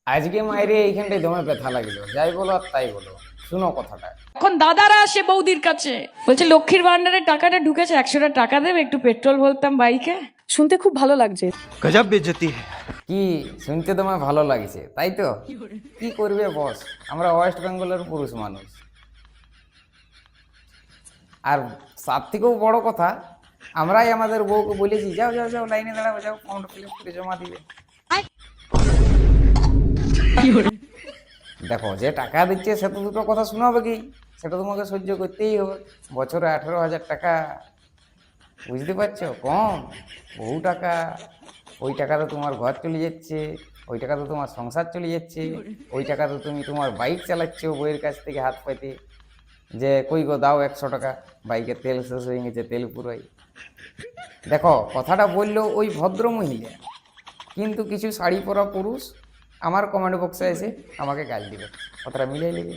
আজকে মায়েরে এইখানটায় দমে ব্যথা লাগলো, যাই বলো আর তাই বলো। শুনো কথাটা। এখন দাদারা আসে বৌদির কাছে, বলছে লক্ষ্মীর ভান্ডারের টাকাটা ঢুকেছে, 100টা টাকা দেবে, একটু পেট্রোল ভরতাম বাইকে। শুনতে খুব ভালো লাগছে। गजब बेइज्जती है। কি শুনতে তোমার ভালো লাগছে তাই তো? কি করবে বস, আমরা ওয়েস্ট বেঙ্গলের পুরুষ মানুষ। আর তার থেকেও বড় কথা, আমরাই আমাদের বউকে বলেছি যাও যাও যাও লাইনে দাঁড়াও, যাও ফর্ম ফিল আপ করে জমা দিবে। দেখো, যে টাকা দিচ্ছে সে তো দুটো কথা শোনাবে কি, সেটা তোমাকে সহ্য করতেই হবে। বছরে 18,000 টাকা, বুঝতে পারছো? কম, বহু টাকা। ওই টাকাতে তোমার ঘর চলে যাচ্ছে, ওই টাকাতে তোমার সংসার চলে যাচ্ছে, ওই টাকাতে তুমি তোমার বাইক চালাচ্ছ বইয়ের কাছ থেকে হাত পাইতে, যে কই গো দাও 100 টাকা, বাইকের তেল শেষ হয়ে গেছে, তেল পুরাই। দেখো, কথাটা বললো ওই ভদ্র মহিলা, কিন্তু কিছু শাড়ি পরা পুরুষ আমার কমেন্ট বক্সে এসে আমাকে গাল দিবে। কথাটা মিলিয়ে নেবে।